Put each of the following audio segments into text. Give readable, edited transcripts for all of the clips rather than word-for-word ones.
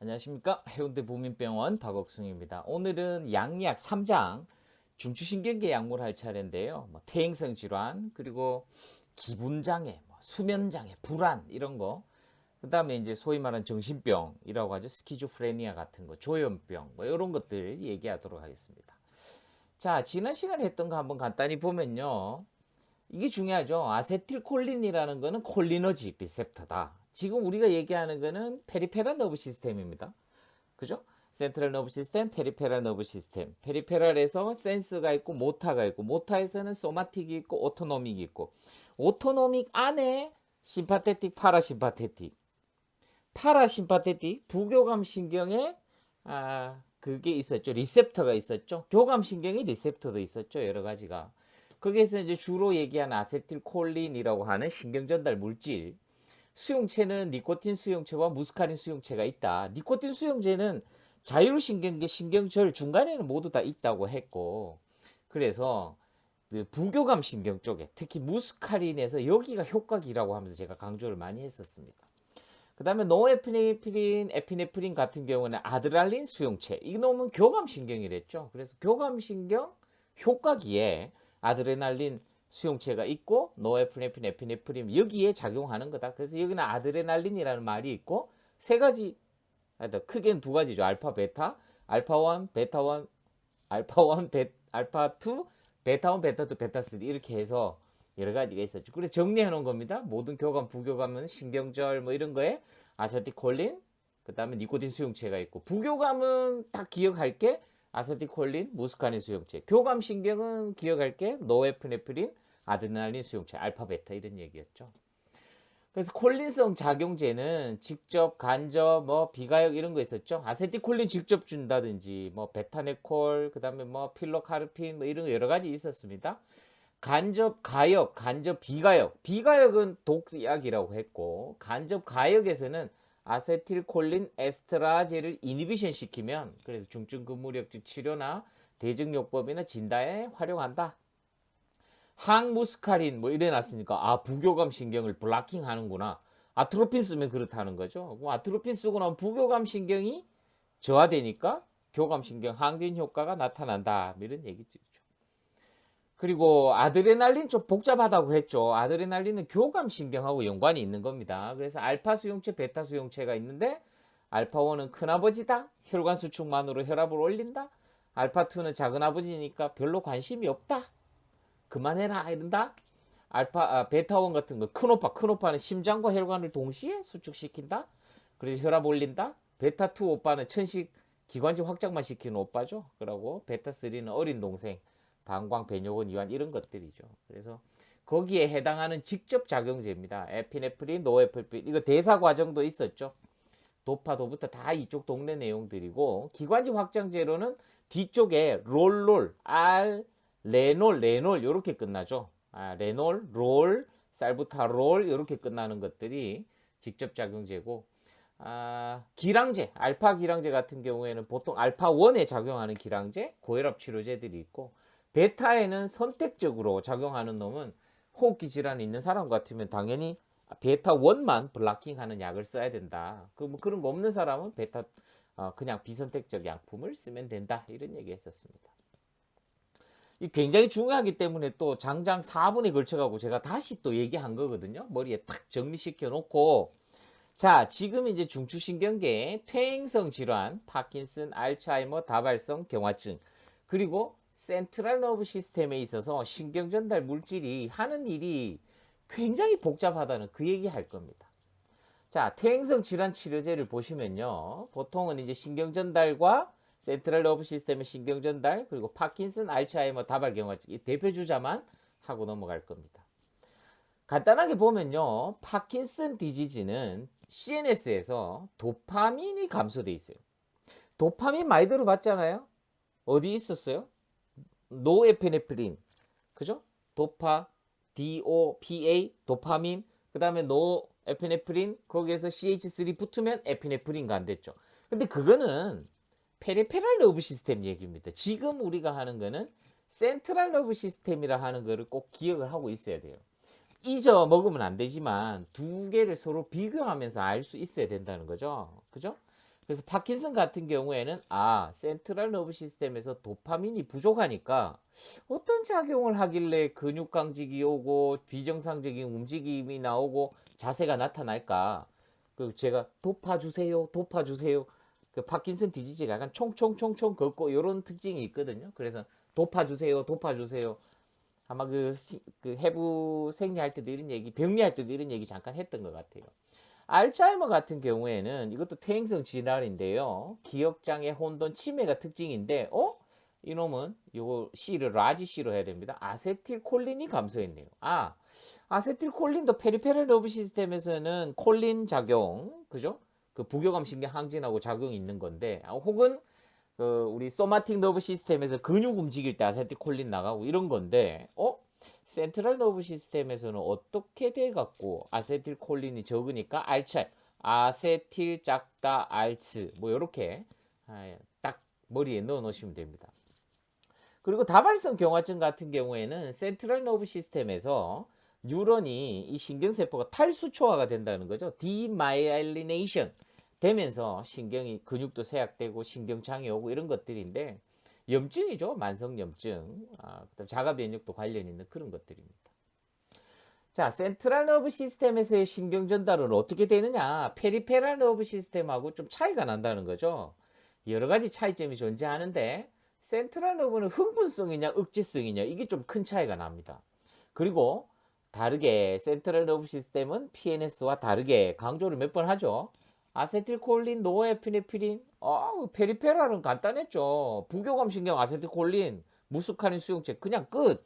안녕하십니까. 해운대 부민병원 박옥승입니다. 오늘은 양약 3장 중추신경계 약물 할 차례인데요. 퇴행성 질환, 그리고 기분장애, 수면장애, 불안 이런 거. 그 다음에 이제 소위 말하는 정신병이라고 하죠. 스키조프레니아 같은 거, 조현병 이런 것들 얘기하도록 하겠습니다. 자, 지난 시간에 했던 거 한번 간단히 보면요. 이게 중요하죠. 아세틸콜린이라는 거는 콜리너지 리셉터다. 지금 우리가 얘기하는 거는 페리페럴 너브 시스템입니다. 그죠? 센트럴 너브 시스템, 페리페럴 너브 시스템. 페리페럴에서 센스가 있고 모타가 있고 모타에서는 소마틱이 있고 오토노믹이 있고 오토노믹 안에 심파테틱, 파라심파테틱. 파라심파테틱 부교감 신경에 그게 있었죠. 리셉터가 있었죠. 교감 신경에 리셉터도 있었죠. 여러 가지가. 거기에서 이제 주로 얘기하는 아세틸콜린이라고 하는 신경 전달 물질. 수용체는 니코틴 수용체와 무스카린 수용체가 있다. 니코틴 수용체는 자율신경계 신경절 중간에는 모두 다 있다고 했고, 그래서 그 부교감 신경 쪽에 특히 무스카린에서 여기가 효과기라고 하면서 제가 강조를 많이 했었습니다. 그 다음에 노에피네프린, 에피네프린 같은 경우는 아드랄린 수용체. 이놈은 교감신경이랬죠. 그래서 교감신경 효과기에 아드레날린 수용체가 있고 노에피네프린, 에피네프린 여기에 작용하는 거다. 그래서 여기는 아드레날린이라는 말이 있고 세 가지, 크게는 두 가지죠. 알파, 베타, 알파 1, 베타 1, 알파 1, 알파 2, 베타 1, 베타 2, 베타 3 이렇게 해서 여러 가지가 있었죠. 그래서 정리해 놓은 겁니다. 모든 교감, 부교감은 신경절 이런 거에 아세틸콜린, 그 다음에 니코틴 수용체가 있고, 부교감은 딱 기억할 게 아세틸콜린, 무스카린 수용체. 교감 신경은 기억할 게 노에프네프린, 아드레날린 수용체, 알파, 베타 이런 얘기였죠. 그래서 콜린성 작용제는 직접, 간접, 비가역 이런 거 있었죠. 아세틸콜린 직접 준다든지, 베타네콜, 그 다음에 필로카르핀 이런 거 여러 가지 있었습니다. 간접 가역, 간접 비가역. 비가역은 독약이라고 했고 간접 가역에서는 아세틸콜린 에스트라제를 이니비션 시키면 그래서 중증 근무력증 치료나 대증요법이나 진단에 활용한다. 항무스카린 이래 놨으니까 부교감 신경을 블락킹 하는구나. 아트로핀 쓰면 그렇다는 거죠. 아트로핀 쓰고 나면 부교감 신경이 저하되니까 교감 신경 항진 효과가 나타난다. 이런 얘기죠. 그리고 아드레날린 좀 복잡하다고 했죠. 아드레날린은 교감신경하고 연관이 있는 겁니다. 그래서 알파 수용체, 베타 수용체가 있는데 알파1은 큰아버지다. 혈관 수축만으로 혈압을 올린다. 알파2는 작은아버지니까 별로 관심이 없다. 그만해라 이런다. 베타1 같은 거 큰오빠는 심장과 혈관을 동시에 수축시킨다. 그래서 혈압 올린다. 베타2 오빠는 천식 기관지 확장만 시키는 오빠죠. 그러고 베타3는 어린 동생. 방광, 배뇨근, 이완 이런 것들이죠. 그래서 거기에 해당하는 직접 작용제입니다. 에피네프린, 노에프린 이거 대사 과정도 있었죠. 도파, 도부타 다 이쪽 동네 내용들이고 기관지 확장제로는 뒤쪽에 롤, 레놀 이렇게 끝나죠. 레놀, 롤, 살부타롤 이렇게 끝나는 것들이 직접 작용제고 기량제, 알파 기량제 같은 경우에는 보통 알파1에 작용하는 기량제, 고혈압 치료제들이 있고 베타에는 선택적으로 작용하는 놈은 호흡기 질환이 있는 사람 같으면 당연히 베타 1만 블락킹하는 약을 써야 된다. 그런 거 없는 사람은 베타 그냥 비선택적 약품을 쓰면 된다. 이런 얘기 했었습니다. 이 굉장히 중요하기 때문에 또 장장 4분에 걸쳐가고 제가 다시 또 얘기한 거거든요. 머리에 탁 정리시켜 놓고 자, 지금 이제 중추신경계 퇴행성 질환, 파킨슨, 알츠하이머, 다발성 경화증 그리고 센트럴 너브 시스템에 있어서 신경 전달 물질이 하는 일이 굉장히 복잡하다는 그 얘기 할 겁니다. 자, 퇴행성 질환 치료제를 보시면요. 보통은 이제 신경 전달과 센트럴 너브 시스템의 신경 전달 그리고 파킨슨, 알츠하이머, 다발 경화증 이 대표 주자만 하고 넘어갈 겁니다. 간단하게 보면요. 파킨슨 디지즈는 CNS에서 도파민이 감소돼 있어요. 도파민 많이 들어봤잖아요. 어디 있었어요? 노에피네프린, 그죠? DOPA, 도파민, 그 다음에 노에피네프린, 거기에서 CH3 붙으면 에피네프린가 안 됐죠. 근데 그거는 페리페랄 너브 시스템 얘기입니다. 지금 우리가 하는 거는 센트럴 너브 시스템이라 하는 거를 꼭 기억을 하고 있어야 돼요. 잊어 먹으면 안 되지만 두 개를 서로 비교하면서 알 수 있어야 된다는 거죠. 그죠? 그래서 파킨슨 같은 경우에는 센트럴 너브 시스템에서 도파민이 부족하니까 어떤 작용을 하길래 근육 강직이 오고 비정상적인 움직임이 나오고 자세가 나타날까? 그 제가 도파 주세요, 도파 주세요. 그 파킨슨 디지즈가 약간 총총총총 걷고 이런 특징이 있거든요. 그래서 도파 주세요, 도파 주세요. 아마 그 해부 생리할 때도 이런 얘기, 병리할 때도 이런 얘기 잠깐 했던 것 같아요. 알츠하이머 같은 경우에는 이것도 퇴행성 질환인데요. 기억장애, 혼돈, 치매가 특징인데, 이놈은 요거 C를 라지 C로 해야 됩니다. 아세틸콜린이 감소했네요. 아세틸콜린도 페리페럴 너브 시스템에서는 콜린 작용, 그죠? 그 부교감 신경 항진하고 작용이 있는 건데, 혹은 우리 소마틱 너브 시스템에서 근육 움직일 때 아세틸콜린 나가고 이런 건데, 센트럴 너브 시스템에서는 어떻게 돼 갖고 아세틸콜린이 적으니까 아세틸 작다 알츠 뭐 이렇게 딱 머리에 넣어 놓으시면 됩니다. 그리고 다발성 경화증 같은 경우에는 센트럴 너브 시스템에서 뉴런이 이 신경세포가 탈수초화가 된다는 거죠. 디마이엘리네이션 되면서 신경이 근육도 쇠약되고 신경장애 오고 이런 것들인데 염증이죠. 만성염증. 그다음 자가면역도 관련 있는 그런 것들입니다. 자, 센트럴 너브 시스템에서의 신경 전달은 어떻게 되느냐? 페리페럴 너브 시스템하고 좀 차이가 난다는 거죠. 여러 가지 차이점이 존재하는데 센트럴 너브는 흥분성이냐 억제성이냐 이게 좀 큰 차이가 납니다. 그리고 다르게 센트럴 너브 시스템은 PNS와 다르게 강조를 몇 번 하죠. 아세틸콜린, 노에피네프린, 페리페랄은 간단했죠. 부교감 신경 아세틸콜린, 무스카린 수용체 그냥 끝.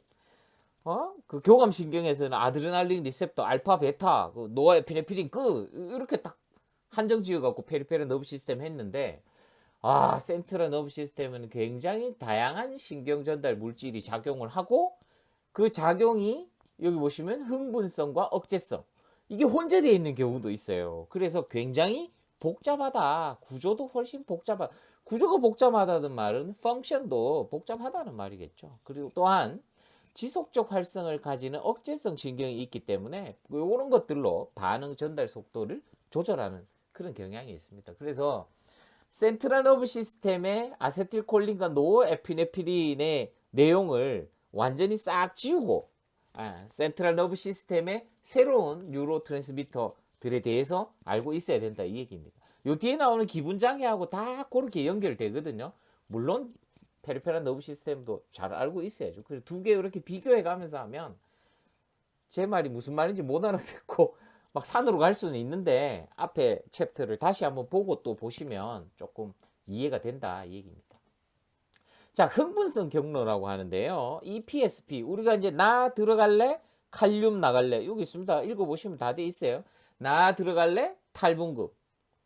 그 교감 신경에서는 아드레날린 리셉터, 알파, 베타, 그 노에피네프린 끝. 이렇게 딱 한정 지어갖고 페리페럴 너브 시스템 했는데, 센트럴 너브 시스템은 굉장히 다양한 신경 전달 물질이 작용을 하고 그 작용이 여기 보시면 흥분성과 억제성 이게 혼재되어 있는 경우도 있어요. 그래서 굉장히 복잡하다. 구조도 훨씬 복잡하다. 구조가 복잡하다는 말은 펑션도 복잡하다는 말이겠죠. 그리고 또한 지속적 활성을 가지는 억제성 신경이 있기 때문에 이런 것들로 반응 전달 속도를 조절하는 그런 경향이 있습니다. 그래서 센트럴 너브 시스템의 아세틸콜린과 노에피네프린의 내용을 완전히 싹 지우고 센트럴 너브 시스템의 새로운 뉴로 트랜스미터들에 대해서 알고 있어야 된다 이 얘기입니다. 요 뒤에 나오는 기분 장애하고 다 그렇게 연결되거든요. 물론 페리페럴 너브 시스템도 잘 알고 있어야죠. 그래서 두 개 이렇게 비교해 가면서 하면 제 말이 무슨 말인지 못 알아듣고 막 산으로 갈 수는 있는데 앞에 챕터를 다시 한번 보고 또 보시면 조금 이해가 된다 이 얘기입니다. 자, 흥분성 경로라고 하는데요. EPSP 우리가 이제 나 들어갈래 칼륨 나갈래 여기 있습니다. 읽어보시면 다 돼 있어요. 나 들어갈래 탈분급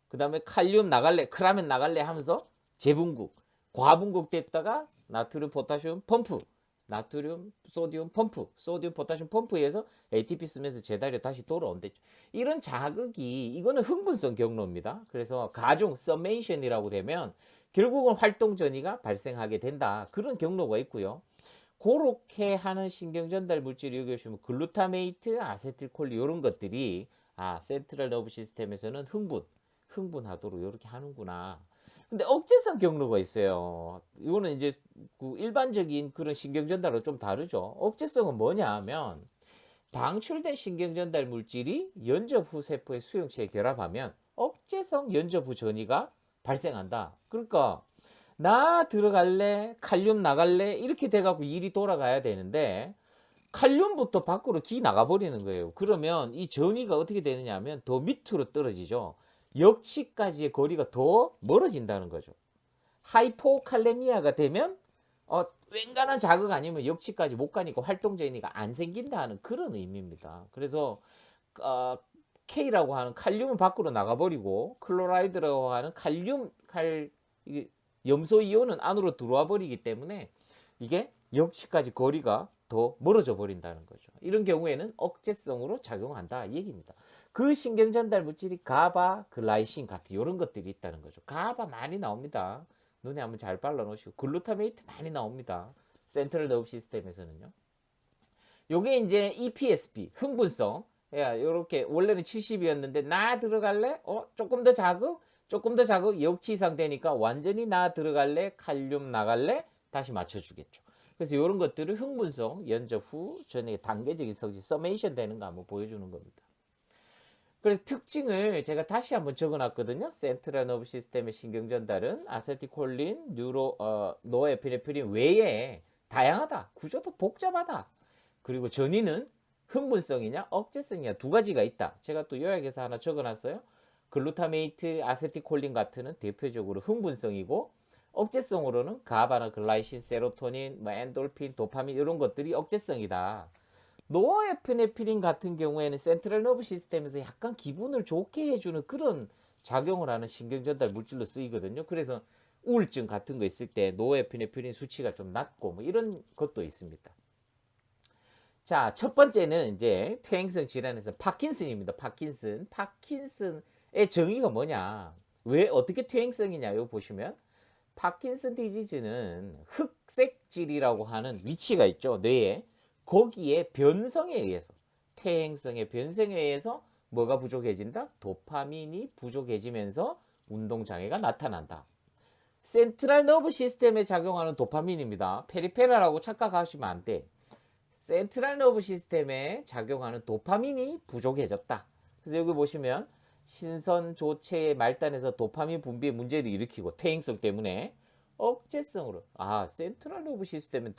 그 다음에 칼륨 나갈래 크라멘 나갈래 하면서 재분급 과분급 됐다가 나트륨 포타슘 펌프 나트륨 소디움 펌프 소디움 포타슘 펌프에서 ATP 쓰면서 제자리에 다시 돌아온댔죠. 이런 자극이 이거는 흥분성 경로입니다. 그래서 가중 서메이션이라고 되면 결국은 활동 전이가 발생하게 된다. 그런 경로가 있고요. 그렇게 하는 신경 전달 물질이 여기 보시면 글루타메이트, 아세틸콜린 이런 것들이 센트럴 너브 시스템에서는 흥분하도록 이렇게 하는구나. 근데 억제성 경로가 있어요. 이거는 이제 그 일반적인 그런 신경 전달과 좀 다르죠. 억제성은 뭐냐 하면 방출된 신경 전달 물질이 연접 후 세포의 수용체에 결합하면 억제성 연접 후 전이가 발생한다. 그러니까 나 들어갈래 칼륨 나갈래 이렇게 돼갖고 일이 돌아가야 되는데 칼륨부터 밖으로 기 나가버리는 거예요. 그러면 이 전이가 어떻게 되느냐 하면 더 밑으로 떨어지죠. 역치까지의 거리가 더 멀어진다는 거죠. 하이포칼레미아가 되면 웬간한 자극 아니면 역치까지 못 가니까 활동전이가 안 생긴다는 그런 의미입니다. 그래서 K라고 하는 칼륨은 밖으로 나가버리고 클로라이드라고 하는 염소 이온은 안으로 들어와 버리기 때문에 이게 역치까지 거리가 더 멀어져 버린다는 거죠. 이런 경우에는 억제성으로 작용한다 이 얘기입니다. 그 신경 전달 물질이 가바, 글라이신 같은 이런 것들이 있다는 거죠. 가바 많이 나옵니다. 눈에 한번 잘 발라 놓으시고 글루타메이트 많이 나옵니다. 센트럴 너브 시스템에서는요. 요게 이제 EPSP 흥분성. 이렇게 원래는 70이었는데 나 들어갈래? 조금 더 자극, 조금 더 자극 역치 이상 되니까 완전히 나 들어갈래, 칼륨 나갈래 다시 맞춰주겠죠. 그래서 이런 것들을 흥분성, 연적 후 전에 단계적인 성질, 서메이션 되는 거 한번 보여주는 겁니다. 그래서 특징을 제가 다시 한번 적어놨거든요. 센트럴 너브 시스템의 신경 전달은 아세틸콜린, 노에피네프린 외에 다양하다. 구조도 복잡하다. 그리고 전이는 흥분성이냐 억제성이냐 두 가지가 있다. 제가 또 요약해서 하나 적어놨어요. 글루타메이트, 아세틸콜린 같은 대표적으로 흥분성이고 억제성으로는 가바나 글라이신, 세로토닌, 엔돌핀, 도파민 이런 것들이 억제성이다. 노에피네프린 같은 경우에는 센트럴 너브 시스템에서 약간 기분을 좋게 해주는 그런 작용을 하는 신경전달 물질로 쓰이거든요. 그래서 우울증 같은 거 있을 때 노에피네프린 수치가 좀 낮고 뭐 이런 것도 있습니다. 자, 첫 번째는 이제 퇴행성 질환에서 파킨슨입니다. 파킨슨의 정의가 뭐냐? 왜 어떻게 퇴행성이냐? 요 보시면 파킨슨 디지즈는 흑색질이라고 하는 위치가 있죠. 뇌에. 거기에 변성에 의해서 퇴행성의 변성에 의해서 뭐가 부족해진다? 도파민이 부족해지면서 운동장애가 나타난다. 센트럴 너브 시스템에 작용하는 도파민입니다. 페리페랄하고 착각하시면 안 돼. 센트럴 너브 시스템에 작용하는 도파민이 부족해졌다. 그래서 여기 보시면 신선 조체의 말단에서 도파민 분비에 문제를 일으키고 퇴행성 때문에 억제성으로 센트럴 너브 시스템은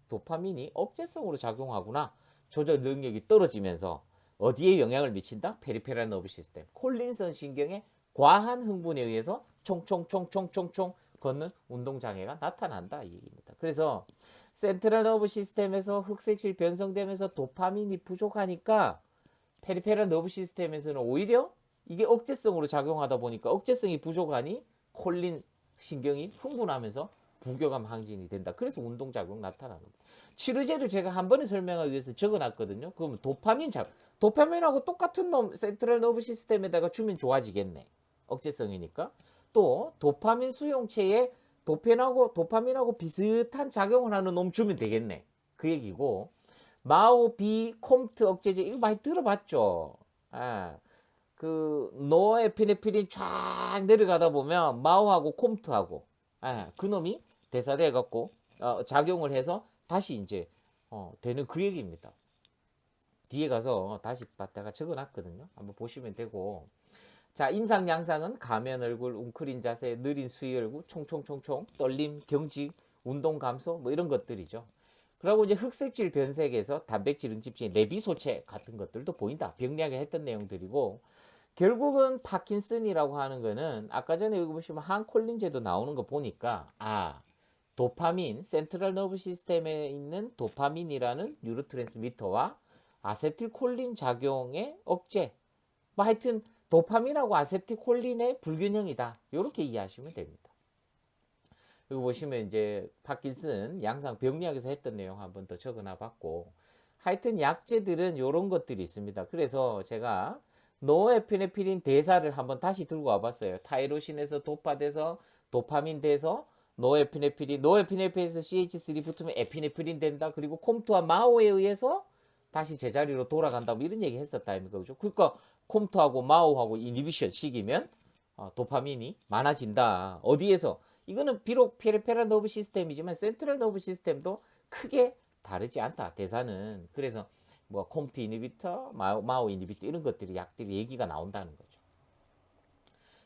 도파민이 억제성으로 작용하구나. 조절 능력이 떨어지면서 어디에 영향을 미친다? 페리페럴 너브 시스템. 콜린선 신경의 과한 흥분에 의해서 총총총총총총 걷는 운동장애가 나타난다 이 얘기입니다. 그래서 센트럴 너브 시스템에서 흑색질 변성되면서 도파민이 부족하니까 페리페럴 너브 시스템에서는 오히려 이게 억제성으로 작용하다 보니까 억제성이 부족하니 콜린 신경이 흥분하면서 부교감 항진이 된다. 그래서 운동작용 나타나는 거예요. 치료제를 제가 한 번에 설명하기 위해서 적어놨거든요. 그러면 도파민하고 똑같은 놈 센트럴 너브 시스템에다가 주면 좋아지겠네. 억제성이니까. 또 도파민 수용체에 도파민하고 비슷한 작용을 하는 놈 주면 되겠네. 그 얘기고 마오비 콤트 억제제 이거 많이 들어봤죠. 그 노에피네프린 쫙 내려가다 보면 마오하고 콤트하고 그놈이 대사돼 갖고 작용을 해서 다시 이제 되는 그 얘기입니다. 뒤에 가서 다시 봤다가 적어놨거든요. 한번 보시면 되고. 자, 임상 양상은 가면 얼굴, 웅크린 자세, 느린 수위 얼굴, 총총총총, 떨림, 경직, 운동 감소 뭐 이런 것들이죠. 그리고 이제 흑색질 변색에서 단백질 응집진 레비소체 같은 것들도 보인다. 병리학에 했던 내용들이고 결국은 파킨슨이라고 하는 거는 아까 전에 여기 보시면 항콜린제도 나오는 거 보니까 도파민, 센트럴 너브 시스템에 있는 도파민이라는 뉴로트랜스미터와 아세틸콜린 작용의 억제 뭐 하여튼 도파민하고 아세틸콜린의 불균형이다. 이렇게 이해하시면 됩니다. 여기 보시면 이제 파킨슨 양상 병리학에서 했던 내용 한번 더 적어놔 봤고 하여튼 약제들은 이런 것들이 있습니다. 그래서 제가 노에피네프린 대사를 한번 다시 들고 와봤어요. 타이로신에서 도파돼서 도파민 돼서 노에피네프린에서 CH3 붙으면 에피네프린 된다. 그리고 콤투와 마오에 의해서 다시 제자리로 돌아간다. 뭐 이런 얘기 했었다. 그죠? 그러니까 콤투하고 마오하고 이니비션 시키면 도파민이 많아진다. 어디에서? 이거는 비록 페리페럴 너브 시스템이지만 센트럴 너브 시스템도 크게 다르지 않다. 대사는. 그래서 뭐 콤트 이니비터, 마오 이니비터 이런 것들이 약들이 얘기가 나온다는 거죠.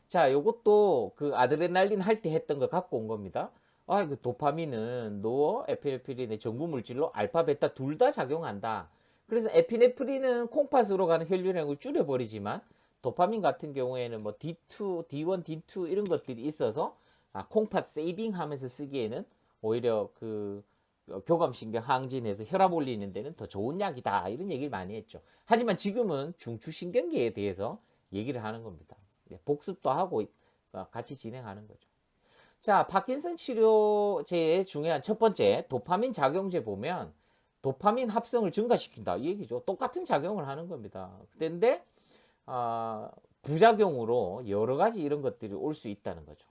자, 요것도 그 아드레날린 할 때 했던 거 갖고 온 겁니다. 그 도파민은 노에피네프린의 전구 물질로 알파, 베타 둘 다 작용한다. 그래서 에피네프린은 콩팥으로 가는 혈류량을 줄여버리지만 도파민 같은 경우에는 뭐 D2, D1, D2 이런 것들이 있어서 콩팥 세이빙 하면서 쓰기에는 오히려 그 교감신경 항진해서 혈압 올리는 데는 더 좋은 약이다. 이런 얘기를 많이 했죠. 하지만 지금은 중추신경계에 대해서 얘기를 하는 겁니다. 복습도 하고 같이 진행하는 거죠. 자, 파킨슨 치료제의 중요한 첫 번째 도파민 작용제 보면 도파민 합성을 증가시킨다. 이 얘기죠. 똑같은 작용을 하는 겁니다. 그런데 부작용으로 여러 가지 이런 것들이 올 수 있다는 거죠.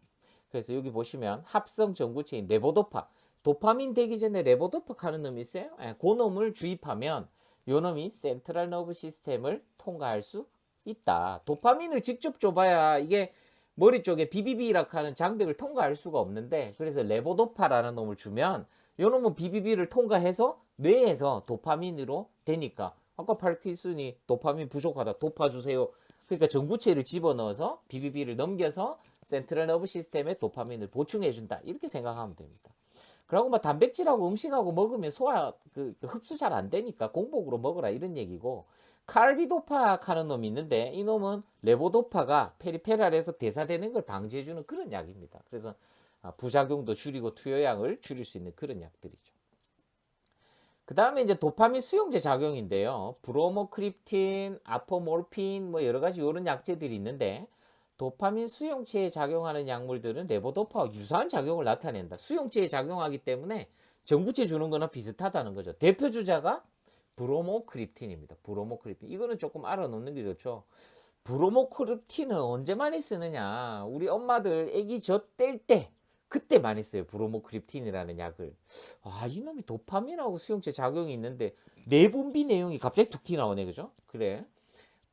그래서 여기 보시면 합성 전구체인 레보도파 도파민 되기 전에 레보도파 하는 놈이 있어요. 그 놈을 주입하면 요 놈이 센트럴 너브 시스템을 통과할 수 있다. 도파민을 직접 줘봐야 이게 머리 쪽에 BBB라고 하는 장벽을 통과할 수가 없는데, 그래서 레보도파라는 놈을 주면 요 놈은 BBB를 통과해서 뇌에서 도파민으로 되니까, 아까 파킨슨이 도파민 부족하다, 도파 주세요. 그러니까 전구체를 집어넣어서 BBB를 넘겨서 센트럴 너브 시스템에 도파민을 보충해 준다, 이렇게 생각하면 됩니다. 그리고 뭐 단백질하고 음식하고 먹으면 소화 흡수 잘 안 되니까 공복으로 먹으라, 이런 얘기고, 칼비도파 하는 놈이 있는데 이 놈은 레보도파가 페리페랄에서 대사되는 걸 방지해주는 그런 약입니다. 그래서 부작용도 줄이고 투여량을 줄일 수 있는 그런 약들이죠. 그 다음에 이제 도파민 수용제 작용인데요. 브로모크립틴, 아포모르핀, 뭐 여러 가지 이런 약제들이 있는데, 도파민 수용체에 작용하는 약물들은 레보도파와 유사한 작용을 나타낸다. 수용체에 작용하기 때문에 전구체 주는 거나 비슷하다는 거죠. 대표 주자가 브로모크립틴입니다. 브로모크립틴. 이거는 조금 알아놓는 게 좋죠. 브로모크립틴은 언제 많이 쓰느냐. 우리 엄마들 애기 젖 뗄 때, 그때 많이 써요. 브로모크립틴이라는 약을. 아, 이놈이 도파민하고 수용체 작용이 있는데 내분비 내용이 갑자기 툭 튀어나오네. 그죠? 그래.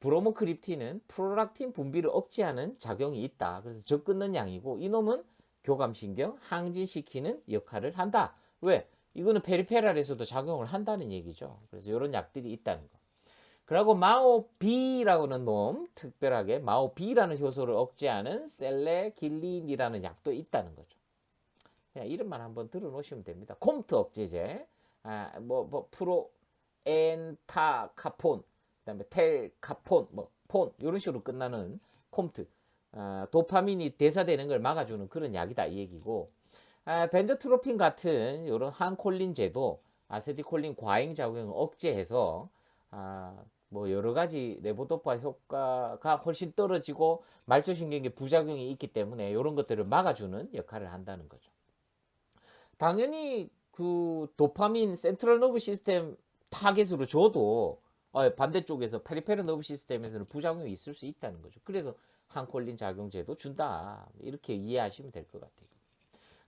브로모크립틴은 프롤락틴 분비를 억제하는 작용이 있다. 그래서 젖 끊는 약이고, 이놈은 교감신경 항진시키는 역할을 한다. 왜? 이거는 페리페랄에서도 작용을 한다는 얘기죠. 그래서 이런 약들이 있다는 거. 그리고 마오비라고는 놈, 특별하게 마오비라는 효소를 억제하는 셀레길린이라는 약도 있다는 거죠. 그냥 이름만 한번 들어놓으시면 됩니다. 콤트 억제제, 프로엔타카폰, 그다음에 텔카폰, 폰, 이런 식으로 끝나는 콤트, 도파민이 대사되는 걸 막아주는 그런 약이다, 이 얘기고, 벤조트로핀 같은 이런 항콜린제도 아세틸콜린 과잉 작용을 억제해서 뭐 여러 가지 레보도파 효과가 훨씬 떨어지고 말초신경계 부작용이 있기 때문에 이런 것들을 막아주는 역할을 한다는 거죠. 당연히 그 도파민 센트럴 너브 시스템 타겟으로 줘도 반대쪽에서 페리페럴 너브 시스템에서는 부작용이 있을 수 있다는 거죠. 그래서 항콜린 작용제도 준다, 이렇게 이해하시면 될 것 같아요.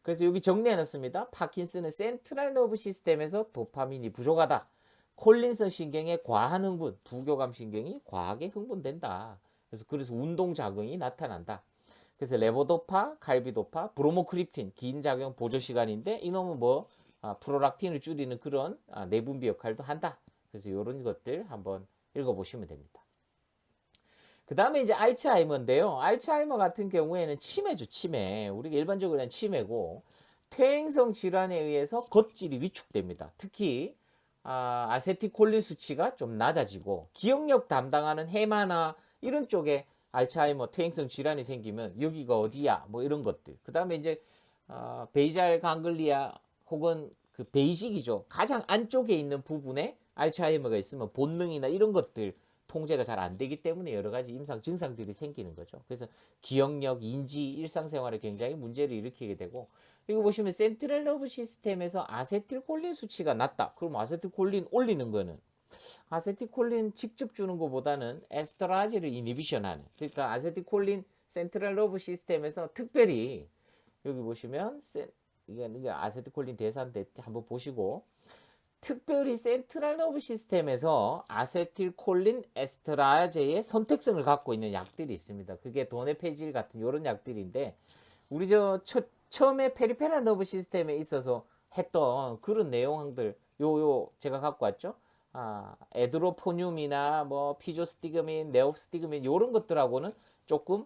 그래서 여기 정리해놨습니다. 파킨슨은 센트럴 너브 시스템에서 도파민이 부족하다. 콜린성 신경의 과한 흥분, 부교감 신경이 과하게 흥분된다. 그래서 운동작용이 나타난다. 그래서 레보도파, 갈비도파, 브로모크립틴, 긴 작용 보조 시간인데 이놈은 프롤락틴을 줄이는 그런 내분비 역할도 한다. 그래서 이런 것들 한번 읽어보시면 됩니다. 그 다음에 이제 알츠하이머인데요. 알츠하이머 같은 경우에는 치매죠, 치매. 우리가 일반적으로 그냥 치매고, 퇴행성 질환에 의해서 겉질이 위축됩니다. 특히 아세틸콜린 수치가 좀 낮아지고, 기억력 담당하는 해마나 이런 쪽에 알츠하이머 퇴행성 질환이 생기면 여기가 어디야, 뭐 이런 것들. 그 다음에 이제 베이잘 강글리아 혹은 그 베이직이죠. 가장 안쪽에 있는 부분에 알츠하이머가 있으면 본능이나 이런 것들 통제가 잘 안 되기 때문에 여러 가지 임상 증상들이 생기는 거죠. 그래서 기억력, 인지, 일상생활에 굉장히 문제를 일으키게 되고, 이거 보시면 센트럴 너브 시스템에서 아세틸콜린 수치가 낮다. 그럼 아세틸콜린 올리는 거는, 아세틸콜린 직접 주는 것보다는 에스터라제를 이니비션하는, 그러니까 아세틸콜린 센트럴 너브 시스템에서 특별히 여기 보시면 이게 아세틸콜린 대사인데 한번 보시고, 특별히 센트럴 너브 시스템에서 아세틸콜린 에스터라제의 선택성을 갖고 있는 약들이 있습니다. 그게 도네페질 같은 이런 약들인데, 우리 처음에 페리페랄 너브 시스템에 있어서 했던 그런 내용들, 제가 갖고 왔죠. 에드로포늄이나 뭐 피조스티그민, 네옵스티그민 이런 것들하고는 조금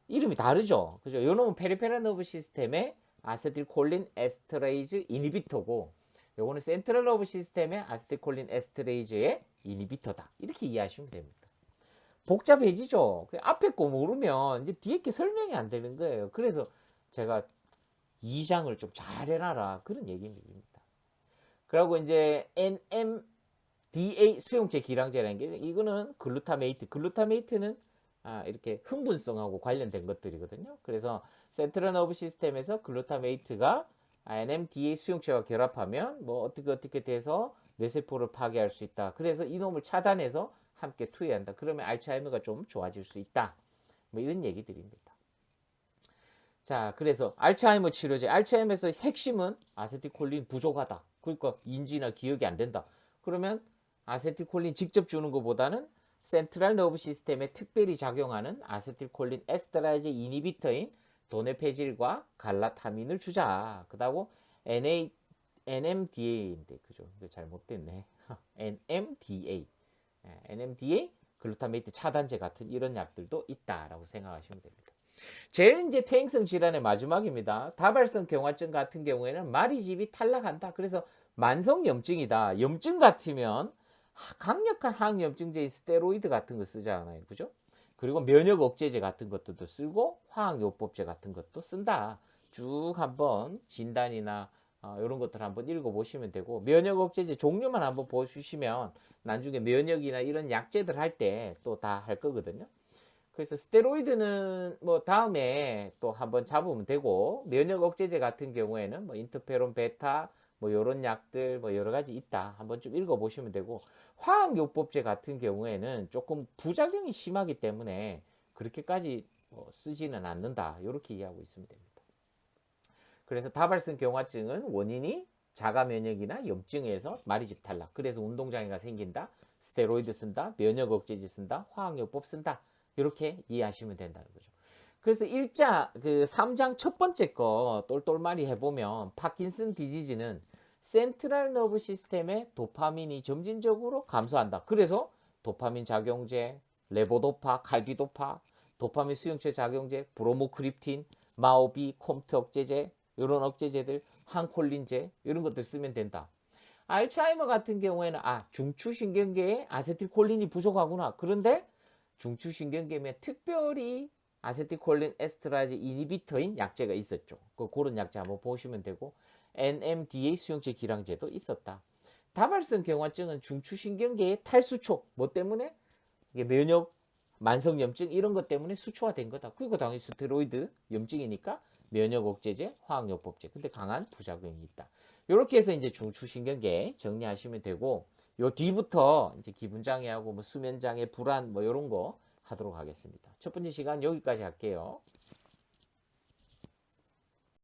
이름이 다르죠. 그죠? 요놈은 페리페랄 너브 시스템의 아세틸콜린 에스터레이즈 이니비터고, 요거는 센트럴 너브 시스템의 아세틸콜린 에스터레이즈의 이니비터다. 이렇게 이해하시면 됩니다. 복잡해지죠. 앞에 거 모르면 이제 뒤에 게 설명이 안 되는 거예요. 그래서 제가 2장을 좀 잘 해놔라, 그런 얘기입니다. 그리고 이제 NMDA 수용체 기량제라는 게, 이거는 글루타메이트는 이렇게 흥분성하고 관련된 것들이거든요. 그래서 센트럴 너브 시스템에서 글루타메이트가 NMDA 수용체와 결합하면 뭐 어떻게 돼서 뇌세포를 파괴할 수 있다. 그래서 이놈을 차단해서 함께 투여한다. 그러면 알츠하이머가 좀 좋아질 수 있다. 뭐 이런 얘기들입니다. 자, 그래서 알츠하이머 치료제, 알츠하이머에서 핵심은 아세틸콜린 부족하다. 그러니까 인지나 기억이 안 된다. 그러면 아세틸콜린 직접 주는 것보다는 센트럴 너브 시스템에 특별히 작용하는 아세틸콜린 에스테라이즈 이니비터인 도네페질과 갈라타민을 주자. 그다고 NMDA인데 그죠? 이거 잘못됐네. NMDA, NMDA 글루타메이트 차단제 같은 이런 약들도 있다라고 생각하시면 됩니다. 제일 이제 퇴행성 질환의 마지막입니다. 다발성 경화증 같은 경우에는 마리집이 탈락한다. 그래서 만성염증이다. 염증 같으면 강력한 항염증제인 스테로이드 같은 거 쓰잖아요. 그죠? 그리고 면역 억제제 같은 것도 쓰고 화학요법제 같은 것도 쓴다. 쭉 한번 진단이나 이런 것들 한번 읽어보시면 되고 면역 억제제 종류만 한번 보여주시면 나중에 면역이나 이런 약제들 할 때 또 다 할 거거든요. 그래서 스테로이드는 뭐 다음에 또 한번 잡으면 되고 면역 억제제 같은 경우에는 뭐 인터페론 베타 뭐 요런 약들 뭐 여러 가지 있다. 한번 좀 읽어 보시면 되고 화학요법제 같은 경우에는 조금 부작용이 심하기 때문에 그렇게까지 쓰지는 않는다. 이렇게 이해하고 있으면 됩니다. 그래서 다발성 경화증은 원인이 자가 면역이나 염증에서 마리집 탈락. 그래서 운동장애가 생긴다. 스테로이드 쓴다. 면역 억제제 쓴다. 화학요법 쓴다. 이렇게 이해하시면 된다는 거죠. 그래서 3장 첫 번째 거 똘똘마리 해보면 파킨슨 디지즈는 센트럴 너브 시스템의 도파민이 점진적으로 감소한다. 그래서 도파민 작용제, 레보도파, 칼비도파, 도파민 수용체 작용제, 브로모크립틴, 마오비, 콤트 억제제 이런 억제제들, 항콜린제 이런 것들 쓰면 된다. 알츠하이머 같은 경우에는 중추신경계에 아세틸콜린이 부족하구나. 그런데 중추신경계에 특별히 아세틸콜린 에스테라이즈 이니비터인 약제가 있었죠. 그런 약제 한번 보시면 되고 NMDA 수용체 기량제도 있었다. 다발성 경화증은 중추신경계의 탈수초 뭐 때문에? 이게 면역 만성염증 이런 것 때문에 수초화된 거다. 그리고 당연히 스테로이드 염증이니까 면역 억제제, 화학요법제. 근데 강한 부작용이 있다. 이렇게 해서 이제 중추신경계 정리하시면 되고 요 뒤부터 이제 기분장애하고 뭐 수면장애, 불안 뭐 이런 거 하도록 하겠습니다. 첫 번째 시간 여기까지 할게요.